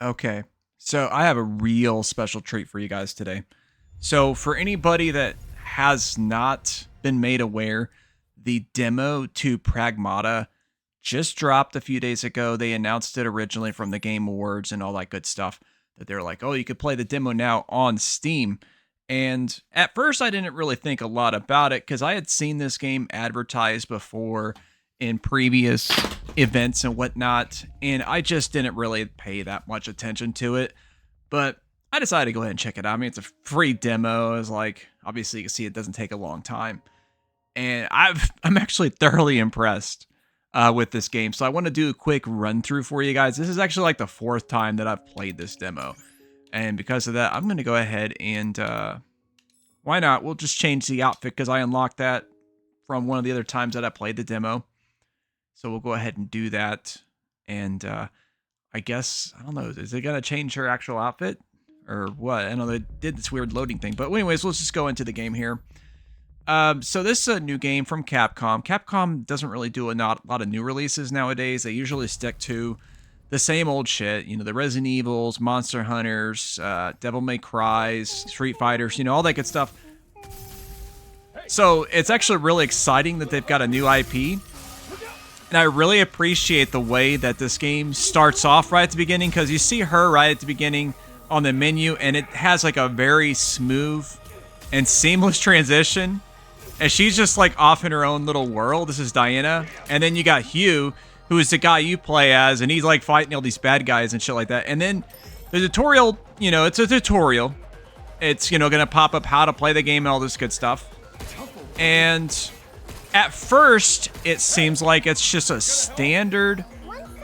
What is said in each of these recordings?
Okay, so I have a real special treat for you guys today. So, for anybody that has not been made aware, the demo to Pragmata just dropped a few days ago. They announced it originally from the Game Awards and all that good stuff. That they're like, oh, you could play the demo now on Steam. And at first, I didn't really think a lot about it because I had seen this game advertised before in previous events and whatnot. And I just didn't really pay that much attention to it. But I decided to go ahead and check it out. I mean, it's a free demo. It's like, obviously, you can see it doesn't take a long time. And I'm actually thoroughly impressed with this game. So I want to do a quick run through for you guys. This is actually like the fourth time that I've played this demo. And because of that, I'm going to go ahead and, why not? We'll just change the outfit because I unlocked that from one of the other times that I played the demo. So we'll go ahead and do that. And I guess, I don't know, is it going to change her actual outfit? Or what? I know they did this weird loading thing. But anyways, let's just go into the game here. So this is a new game from Capcom. Capcom doesn't really do a lot of new releases nowadays. They usually stick to the same old shit. You know, the Resident Evils, Monster Hunters, Devil May Cries, Street Fighters, you know, all that good stuff. So it's actually really exciting that they've got a new IP. And I really appreciate the way that this game starts off right at the beginning, because you see her right at the beginning on the menu, and it has like a very smooth and seamless transition. And she's just like off in her own little world. This is Diana. And then you got Hugh, who is the guy you play as, and he's like fighting all these bad guys and shit like that. And then the tutorial, you know, it's a tutorial. It's, you know, going to pop up how to play the game and all this good stuff. And at first, it seems like it's just a standard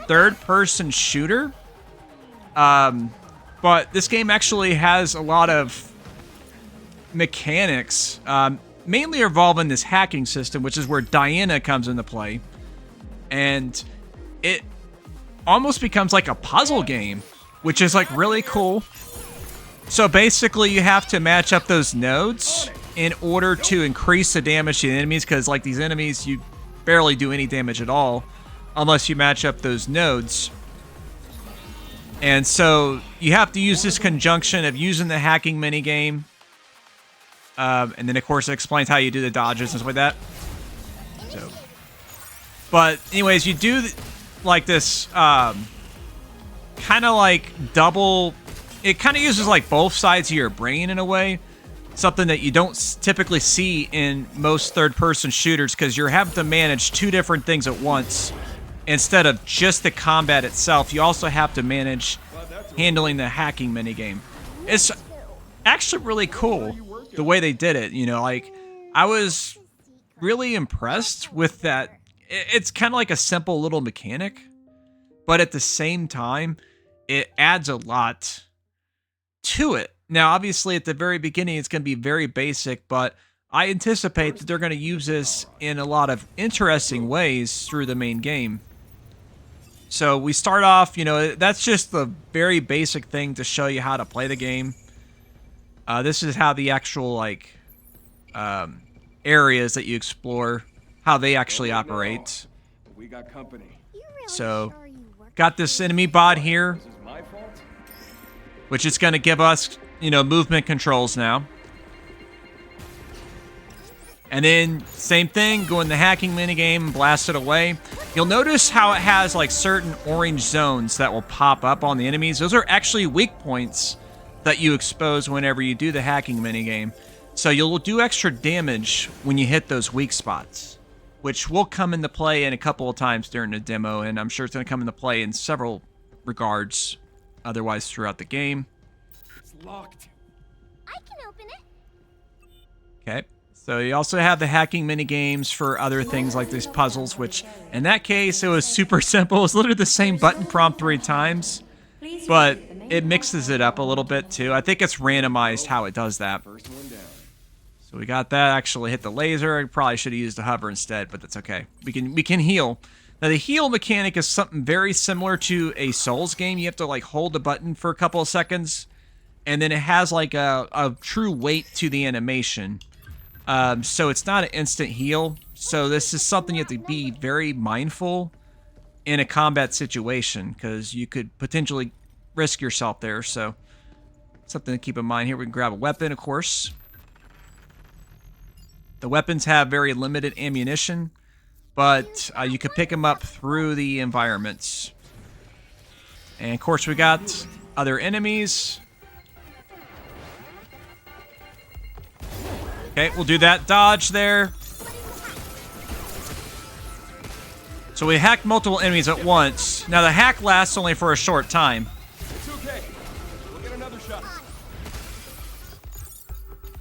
third-person shooter. But this game actually has a lot of mechanics, mainly involving this hacking system, which is where Diana comes into play. And it almost becomes like a puzzle game, which is like really cool. So basically, you have to match up those nodes in order to increase the damage to the enemies, because like these enemies, you barely do any damage at all unless you match up those nodes. And so you have to use this conjunction of using the hacking minigame. And then, of course, it explains how you do the dodges and stuff like that. So, but anyways, you do like this kind of like double. It kind of uses like both sides of your brain in a way. Something that you don't typically see in most third-person shooters, because you're having to manage two different things at once. Instead of just the combat itself, you also have to manage handling the hacking minigame. It's actually really cool the way they did it. You know, like, I was really impressed with that. It's kind of like a simple little mechanic, but at the same time, it adds a lot to it. Now, obviously, at the very beginning, it's going to be very basic, but I anticipate that they're going to use this in a lot of interesting ways through the main game. So we start off, you know, that's just the very basic thing to show you how to play the game. This is how the actual, like, areas that you explore, how they actually operate. We got company. So, got this enemy bot here, which is going to give us, you know, movement controls now. And then, same thing, go in the hacking minigame and blast it away. You'll notice how it has, like, certain orange zones that will pop up on the enemies. Those are actually weak points that you expose whenever you do the hacking minigame. So you'll do extra damage when you hit those weak spots, which will come into play in a couple of times during the demo, and I'm sure it's going to come into play in several regards otherwise throughout the game. It's locked. I can open it. Okay. So you also have the hacking mini games for other things like these puzzles, which in that case, it was super simple. It was literally the same button prompt 3 times, but it mixes it up a little bit too. I think it's randomized how it does that. First one down. So we got that. Actually hit the laser. I probably should have used the hover instead, but that's okay. We can heal. Now the heal mechanic is something very similar to a Souls game. You have to like hold the button for a couple of seconds, and then it has like a true weight to the animation. So it's not an instant heal. So this is something you have to be very mindful in a combat situation, because you could potentially risk yourself there, so something to keep in mind here. We can grab a weapon, of course. The weapons have very limited ammunition, but you can pick them up through the environments. And of course, we got other enemies. Okay, we'll do that dodge there. So we hacked multiple enemies at once. Now the hack lasts only for a short time. It's okay. We'll get another shot.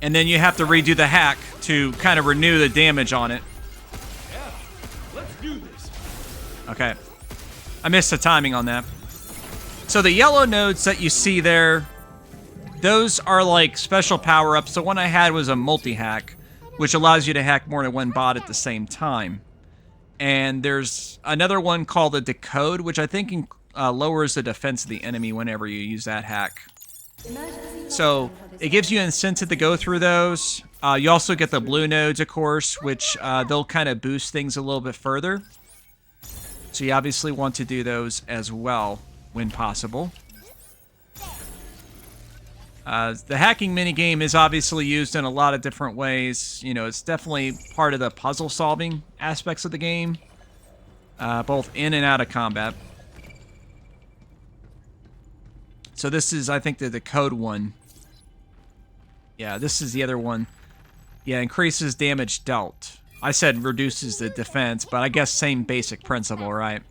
And then you have to redo the hack to kind of renew the damage on it. Yeah, let's do this. Okay. I missed the timing on that. So the yellow nodes that you see there, those are like special power-ups. The one I had was a multi-hack, which allows you to hack more than one bot at the same time. And there's another one called the Decode, which I think lowers the defense of the enemy whenever you use that hack. So it gives you an incentive to go through those. You also get the blue nodes, of course, which they'll kind of boost things a little bit further. So you obviously want to do those as well when possible. The hacking minigame is obviously used in a lot of different ways. You know, it's definitely part of the puzzle-solving aspects of the game, both in and out of combat. So this is, I think, the code one. Yeah, this is the other one. Yeah, increases damage dealt. I said reduces the defense, but I guess same basic principle, right?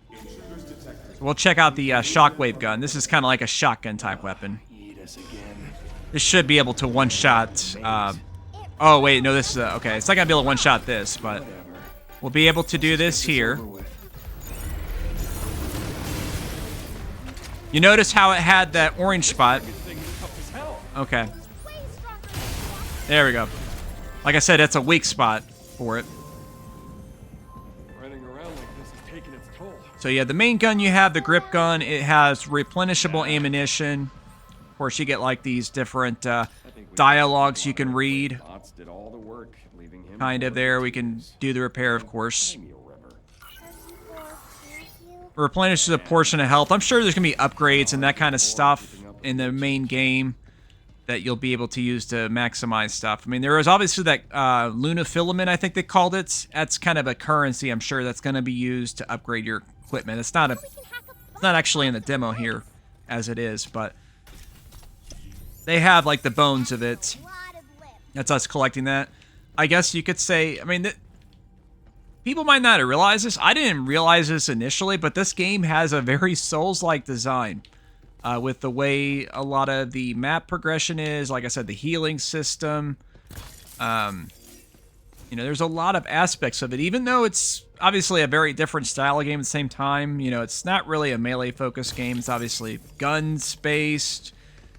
So we'll check out the shockwave gun. This is kind of like a shotgun type weapon. This should be able to one-shot... oh, wait, no, this is... okay, it's not going to be able to one-shot this, but... we'll be able to do this here. You notice how it had that orange spot. Okay. There we go. Like I said, it's a weak spot for it. Running around like this is taking its toll. So yeah, the main gun you have, the grip gun, it has replenishable ammunition. Of course, you get like these different dialogues you can read. Kind of there. We can do the repair, of course. Replenishes a portion of health. I'm sure there's going to be upgrades and that kind of stuff in the main game that you'll be able to use to maximize stuff. I mean, there is obviously that Luna filament, I think they called it. That's kind of a currency, I'm sure, that's going to be used to upgrade your equipment. It's not actually in the demo here as it is, but they have like the bones of it. That's us collecting that. I guess you could say, I mean, people might not have realized this. I didn't realize this initially, but this game has a very Souls-like design with the way a lot of the map progression is. Like I said, the healing system. You know, there's a lot of aspects of it. Even though it's obviously a very different style of game at the same time, you know, it's not really a melee-focused game. It's obviously guns-based.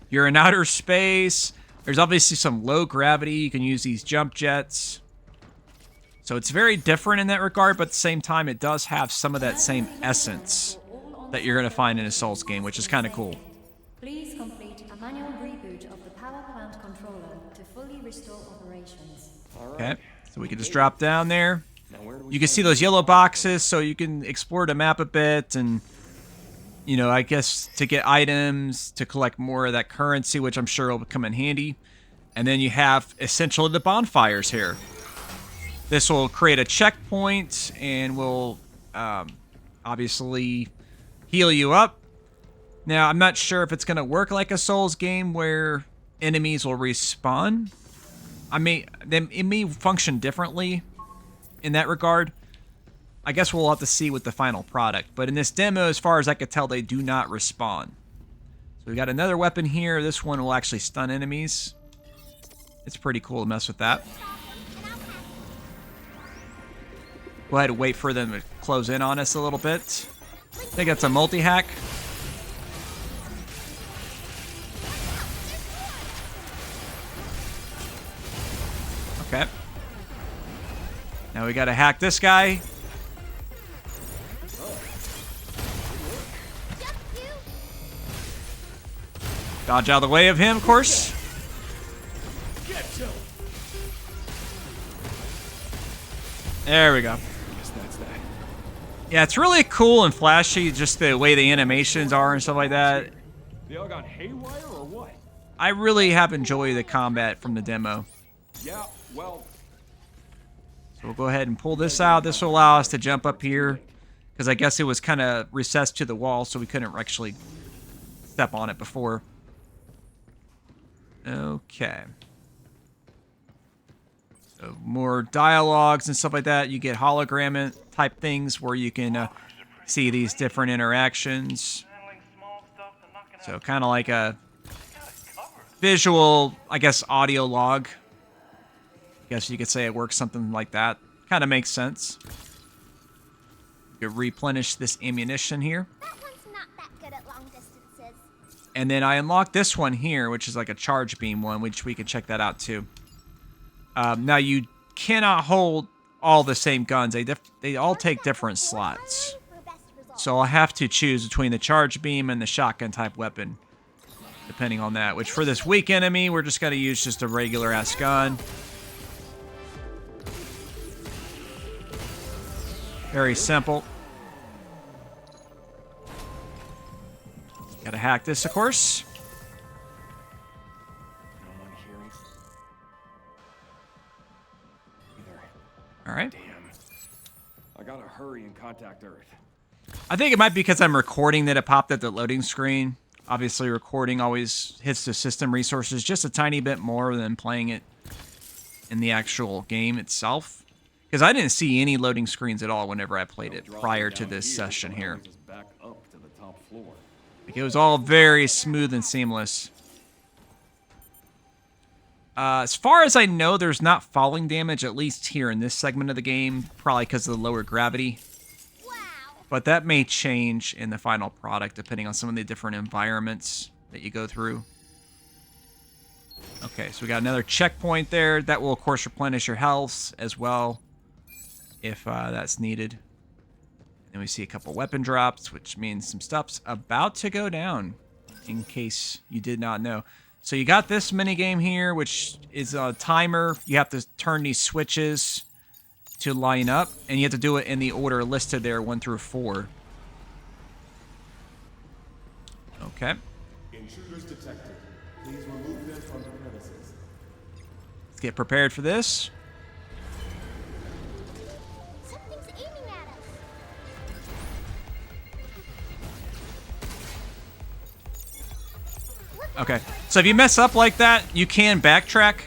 You're in outer space. There's obviously some low gravity. You can use these jump jets. So it's very different in that regard, but at the same time, it does have some of that same essence that you're going to find in a Souls game, which is kind of cool. Please complete a manual reboot of the power plant controller to fully restore operations. Okay, so we can just drop down there. You can see those yellow boxes, so you can explore the map a bit and, you know, I guess to get items, to collect more of that currency, which I'm sure will come in handy. And then you have essentially the bonfires here. This will create a checkpoint and will obviously heal you up. Now, I'm not sure if it's going to work like a Souls game where enemies will respawn. It may function differently in that regard. I guess we'll have to see with the final product. But in this demo, as far as I could tell, they do not respawn. So we got another weapon here. This one will actually stun enemies. It's pretty cool to mess with that. Go ahead and wait for them to close in on us a little bit. I think that's a multi-hack. Okay. Now we gotta hack this guy. Dodge out of the way of him, of course. There we go. Yeah, it's really cool and flashy, just the way the animations are and stuff like that. They all gone haywire or what? I really have enjoyed the combat from the demo. Yeah, well, So we'll go ahead and pull this out. This will allow us to jump up here, because I guess it was kind of recessed to the wall, so we couldn't actually step on it before. Okay. So more dialogues and stuff like that. You get hologram type things where you can see these different interactions. So kind of like a visual, I guess, audio log. I guess you could say it works something like that. Kind of makes sense. You could replenish this ammunition here. That one's not that good at long distances. And then I unlocked this one here, which is like a charge beam one, which we could check that out too. Now you cannot hold all the same guns. They all take different slots. So I'll have to choose between the charge beam and the shotgun type weapon, depending on that. Which for this weak enemy, we're just going to use just a regular ass gun. Very simple. Gotta hack this, of course. no one hearing. Either. All right. Damn. I gotta hurry and contact Earth. I think it might be because I'm recording that it popped at the loading screen. Obviously, recording always hits the system resources just a tiny bit more than playing it in the actual game itself. Because I didn't see any loading screens at all whenever I played it prior to this session here. Back up to the top floor. Like, it was all very smooth and seamless. As far as I know, there's not falling damage, at least here in this segment of the game, probably because of the lower gravity. Wow. But that may change in the final product, depending on some of the different environments that you go through. Okay, so we got another checkpoint there. That will, of course, replenish your health as well, if that's needed. And we see a couple weapon drops, which means some stuff's about to go down, in case you did not know. So you got this minigame here, which is a timer. You have to turn these switches to line up, and you have to do it in the order listed there, 1 through 4. Okay. Intruders detected. Please remove them from the premises. Let's get prepared for this. Something's aiming at us. Okay. So if you mess up like that, you can backtrack.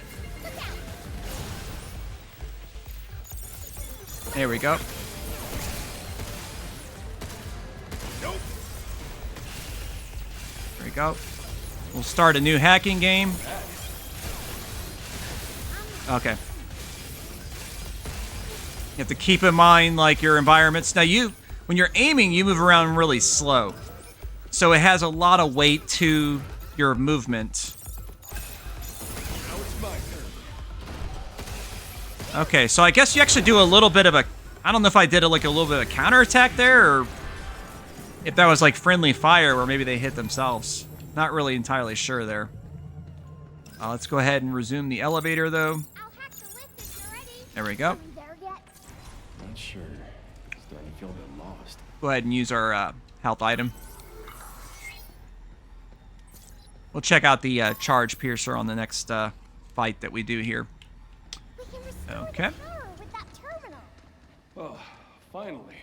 There we go. Nope. There we go. We'll start a new hacking game. Okay. You have to keep in mind, like, your environments. Now, when you're aiming, you move around really slow. So it has a lot of weight to your movement. Now it's my turn. Okay, so I guess you actually do a little bit of a... I don't know if I did a little bit of a counterattack there, or if that was like friendly fire where maybe they hit themselves. Not really entirely sure there. Let's go ahead and resume the elevator, though. I'll hack the lift if you're ready. There we go. Are we there yet? Not sure. Starting to feel a bit lost. Go ahead and use our health item. We'll check out the charge piercer on the next fight that we do here. We can restore Okay. the power with that terminal. Oh, finally.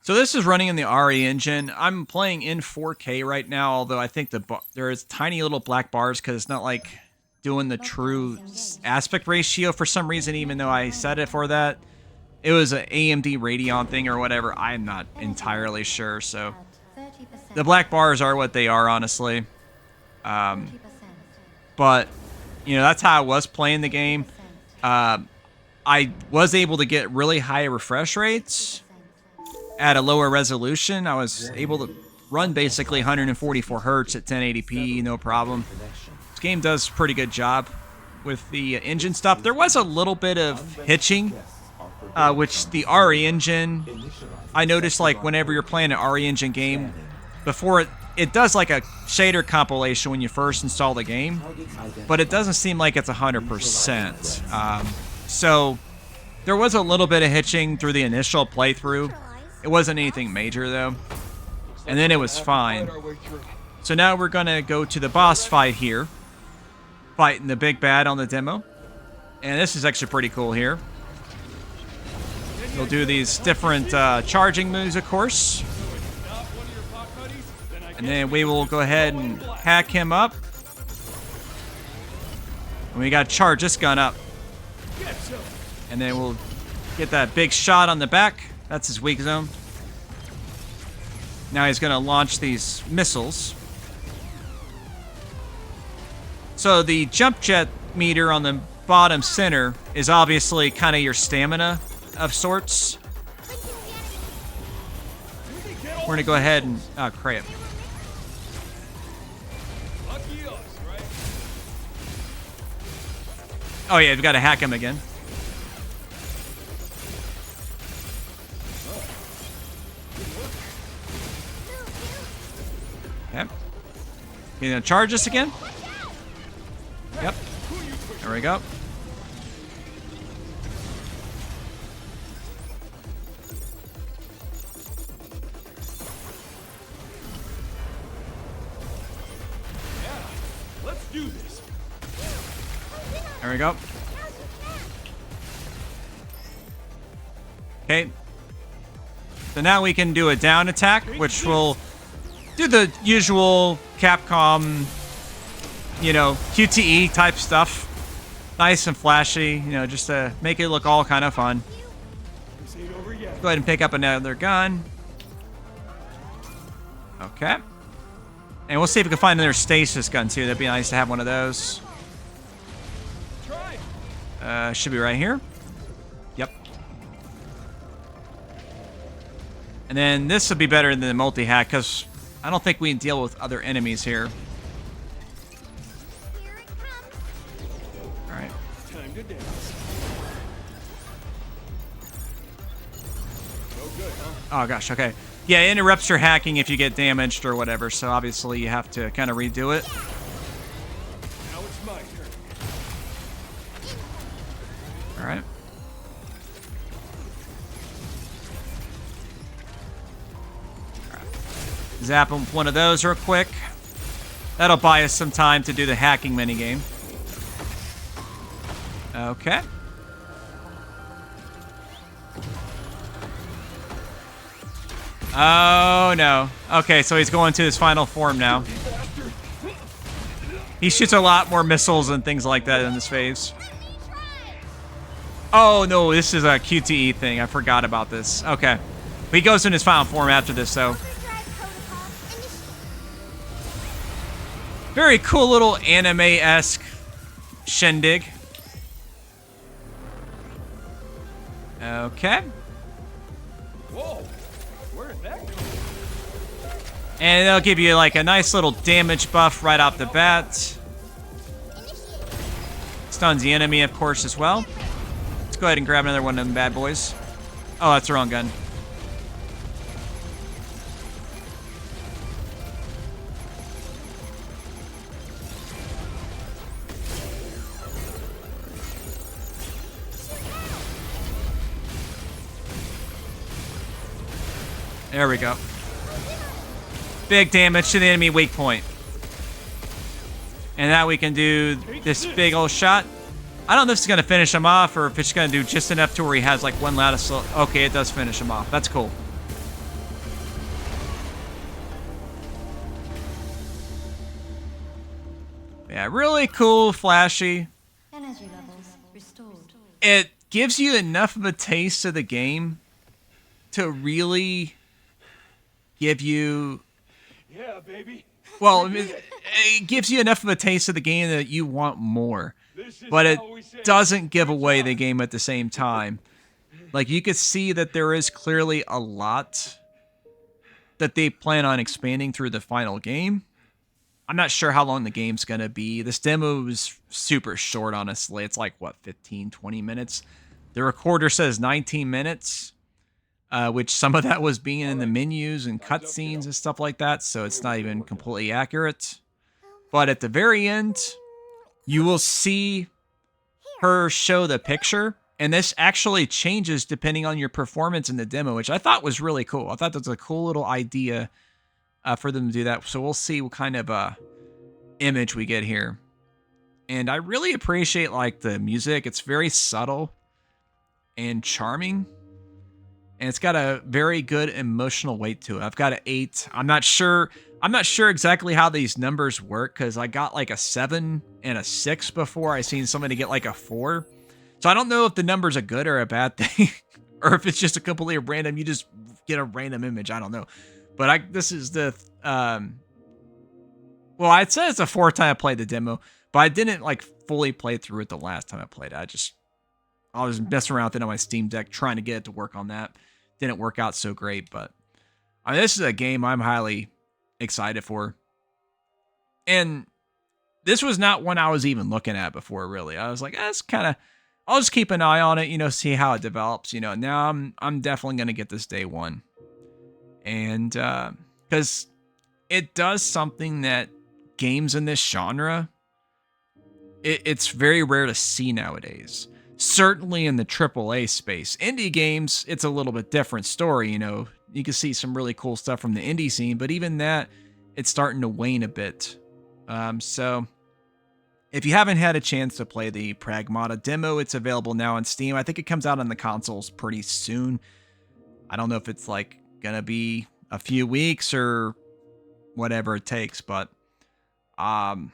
So this is running in the RE engine. I'm playing in 4K right now, although I think there is tiny little black bars because it's not like doing the true aspect ratio for some reason, even though I set it for that. It was an AMD Radeon thing or whatever. I'm not entirely sure. So the black bars are what they are, honestly. But, you know, that's how I was playing the game. I was able to get really high refresh rates at a lower resolution. I was able to run basically 144 hertz at 1080p, no problem. This game does a pretty good job with the engine stuff. There was a little bit of hitching, which the RE engine, I noticed, like, whenever you're playing an RE engine game, before it does like a shader compilation when you first install the game, but it doesn't seem like it's 100%. So There was a little bit of hitching through the initial playthrough. It wasn't anything major though. And then it was fine. So now we're gonna go to the boss fight here. Fighting the big bad on the demo. And this is actually pretty cool here. We'll do these different charging moves, of course. And then we will go ahead and hack him up. And we got to charge this gun up. And then we'll get that big shot on the back. That's his weak zone. Now he's going to launch these missiles. So the jump jet meter on the bottom center is obviously kind of your stamina of sorts. We're going to go ahead and... Oh, crap. Oh, yeah, we've got to hack him again. Okay. You gonna charge us again? Yep. There we go. Let's do this. There we go. Okay. So now we can do a down attack, which will do the usual Capcom, you know, QTE type stuff. Nice and flashy, you know, just to make it look all kind of fun. This ain't over yet. Go ahead and pick up another gun. Okay. And we'll see if we can find another stasis gun too. That'd be nice to have one of those. Should be right here. Yep. And then this would be better than the multi-hack because I don't think we can deal with other enemies here. Here it comes. All right. Time to dance. No good, huh? Oh gosh. Okay. Yeah, it interrupts your hacking if you get damaged or whatever. So obviously you have to kind of redo it. Now it's my turn. All right. Zap him with one of those real quick. That'll buy us some time to do the hacking minigame. Okay. Oh, no. Okay, so he's going to his final form now. He shoots a lot more missiles and things like that in this phase. Oh, no, this is a QTE thing. I forgot about this. Okay. He goes in his final form after this, though. Very cool little anime-esque shindig. Okay. Whoa! Where did that go? And they'll give you like a nice little damage buff right off the bat. Stuns the enemy, of course, as well. Let's go ahead and grab another one of them bad boys. Oh, that's the wrong gun. There we go. Big damage to the enemy weak point. And now we can do this big old shot. I don't know if it's going to finish him off or if it's going to do just enough to where he has like one lattice. Okay, it does finish him off. That's cool. Yeah, really cool, flashy. Energy levels restored. It gives you enough of a taste of the game to really give you... Yeah, baby. Well, it gives you enough of a taste of the game that you want more. But it doesn't give away the game at the same time. Like, you could see that there is clearly a lot that they plan on expanding through the final game. I'm not sure how long the game's going to be. This demo is super short, honestly. It's like, what, 15, 20 minutes? The recorder says 19 minutes. Which some of that was being in the menus and cutscenes and stuff like that, so it's not even completely accurate. But at the very end, you will see her show the picture, And this actually changes depending on your performance in the demo, which I thought was really cool. I thought that's a cool little idea for them to do that. So we'll see what kind of image we get here. And I really appreciate like the music. It's very subtle and charming. And it's got a very good emotional weight to it. I've got an 8. I'm not sure exactly how these numbers work because I got like a 7 and a 6 before. I seen somebody get like a 4. So I don't know if the number's a good or a bad thing, or if it's just a completely random. You just get a random image. I don't know. But this is the well, I'd say it's the 4th time I played the demo, but I didn't like fully play through it the last time I played it. I was messing around with it on my Steam Deck trying to get it to work on that. Didn't work out so great, but I mean, this is a game I'm highly excited for. And this was not one I was even looking at before, really. I was like, that's kind of, I'll just keep an eye on it, see how it develops. Now I'm definitely going to get this day one. And because it does something that games in this genre, it's very rare to see nowadays. Certainly in the AAA space. Indie games, it's a little bit different story, You can see some really cool stuff from the indie scene, but even that, it's starting to wane a bit. So if you haven't had a chance to play the Pragmata Demo, it's available now on Steam. I think it comes out on the consoles pretty soon. I don't know if it's like gonna be a few weeks or whatever it takes, but I'm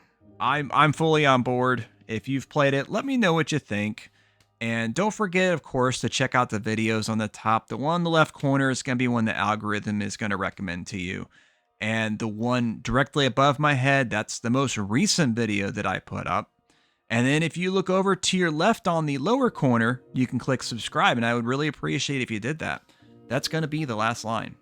fully on board. If you've played it, let me know what you think. And don't forget, of course, to check out the videos on the top. The one in the left corner is going to be one the algorithm is going to recommend to you. And the one directly above my head, that's the most recent video that I put up. And then if you look over to your left on the lower corner, you can click subscribe. And I would really appreciate if you did that. That's going to be the last line.